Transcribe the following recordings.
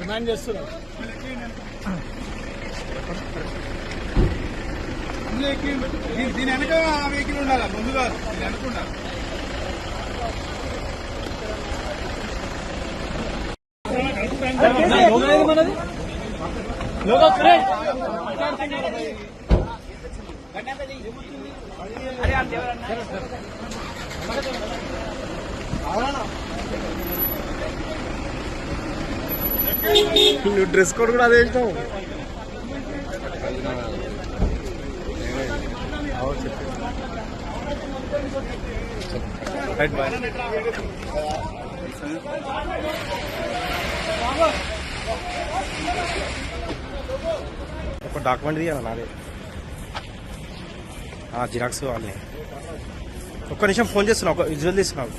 Remand చేస్తున్నారు. దీని వెనక ఆ వెహికల్ ఉండాలా, ముందుగా దీని వెనక ఉండాలి. నువ్వు డ్రెస్ కోడ్ కూడా అదే ఇష్టం. ఒక డాక్యుమెంట్ తీయాలి నాదే, జిరాక్స్ కావాలి. ఒక్క నిమిషం ఫోన్ చేస్తున్నా, ఒక విజువల్ తీసుకున్నావు.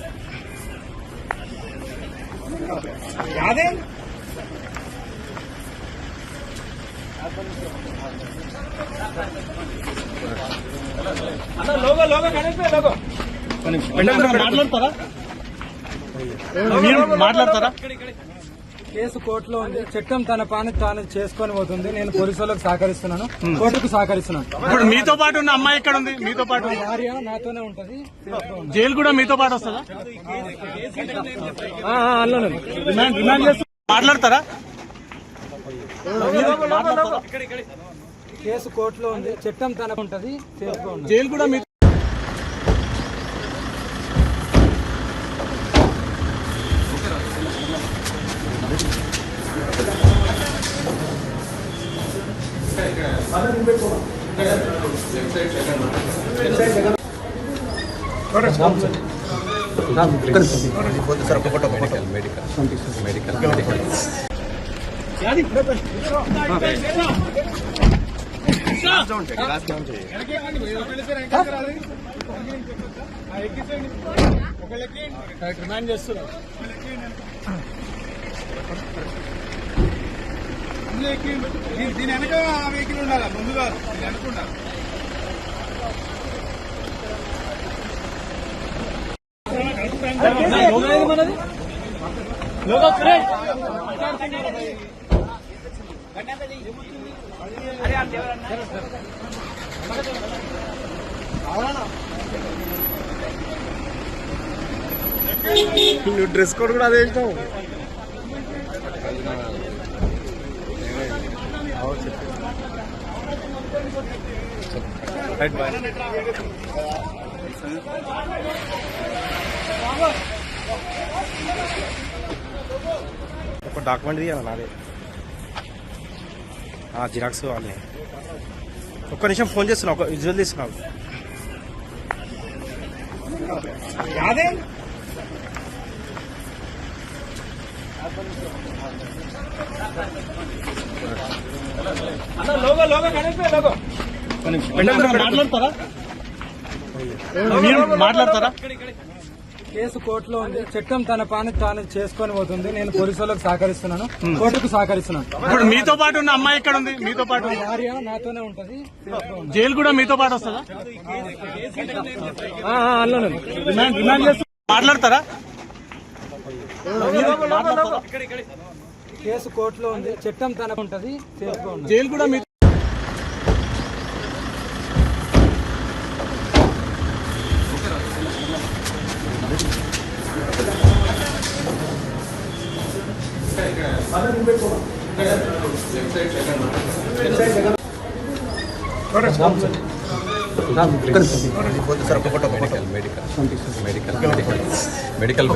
మాట్లాడతారా? కేసు కోర్టులో ఉంది. చట్టం తన పని తాను చేసుకొని పోతుంది. నేను పోలీసు వాళ్ళకి సహకరిస్తున్నాను, కోర్టుకు సహకరిస్తున్నాను. ఇప్పుడు మీతో పాటు ఉన్న అమ్మాయి ఎక్కడ ఉంది? మీతో పాటు భార్య నాతోనే ఉంటది. జైలు కూడా మీతో పాటు వస్తుందా? రిమాండ్ చేస్తూ మాట్లాడతారా? కేసు కోర్టులో ఉంది. చట్టం తనకు ఉంటది. జైలు కూడా మీ రిమాండ్ చేస్తున్నారు. దీని వెనక ఆ వెహికల్ ఉండాలా, ముందుగా దీని వెనక ఉండాలి. నువ్వు డ్రెస్ కోడ్ కూడా అదే ఇష్టం. ఒక డాక్యుమెంట్ తీయాలి నాదే, జిరాక్స్ కావాలి. ఒక్క నిమిషం ఫోన్ చేస్తున్నా, ఒక విజువల్ తీసుకున్నావు. మాట్లాడతారా? కేసు కోర్టులో ఉంది. చట్టం తన పని తాను చేసుకొని పోతుంది. నేను పోలీసు వాళ్ళకి సహకరిస్తున్నాను, కోర్టుకు సహకరిస్తున్నాను. ఇప్పుడు మీతో పాటు ఉన్న అమ్మాయి ఎక్కడ ఉంది? మీతో పాటు భార్య నాతోనే ఉంటది. జైలు కూడా మీతో పాటు వస్తుందా? రిమాండ్ చేస్తూ మాట్లాడతారా? కేసు కోర్టులో ఉంది. చట్టం తనకు ఉంటది. జైలు కూడా మీ మెడికల్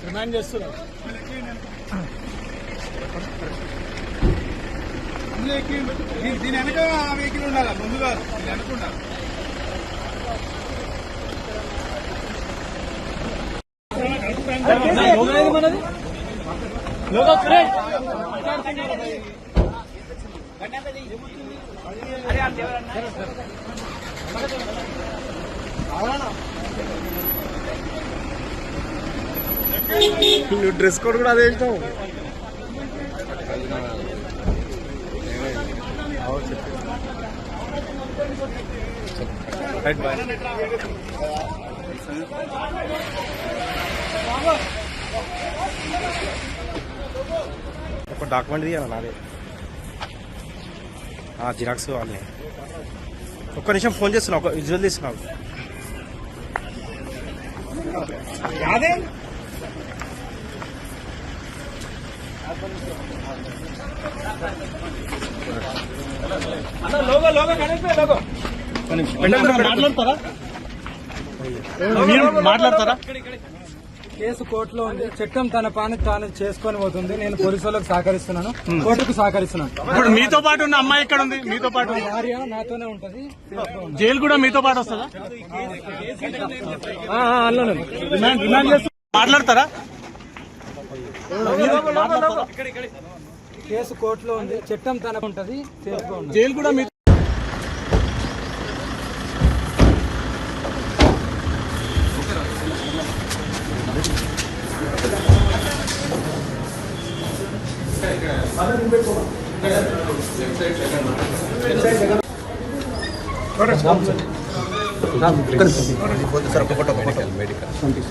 రిమాండ్ చేస్తున్నారు. దీని వెనక ఆ వెహికల్ ఉండాలా, ముందుగా దీని వెనక ఉండాలి. నువ్వు డ్రెస్ కోడ్ కూడా అదే ఇష్టం. Right bye. ఒక డాక్యుమెంట్ తీయాలి నాదే, జిరాక్స్ కావాలి. ఒక్క నిమిషం ఫోన్ చేస్తున్నా, ఒక విజువల్ తీసుకున్నావు. అదే లోగో లోగో కనిపే లోగో మాట్లాడతారా? మాట్లాడతారా? కేసు కోర్టులో ఉంది. చట్టం తన పని తాను చేసుకొని పోతుంది. నేను పోలీసు వాళ్ళకి సహకరిస్తున్నాను, కోర్టుకు సహకరిస్తున్నాను. ఇప్పుడు మీతో పాటు ఉన్న అమ్మాయి ఎక్కడ ఉంది? మీతో పాటు భార్య నాతోనే ఉంటది. జైలు కూడా మీతో పాటు వస్తుందా? మాట్లాడతారా? కేసు కోర్టులో ఉంది. చట్టం తన ఉంటది. జైలు కూడా మీ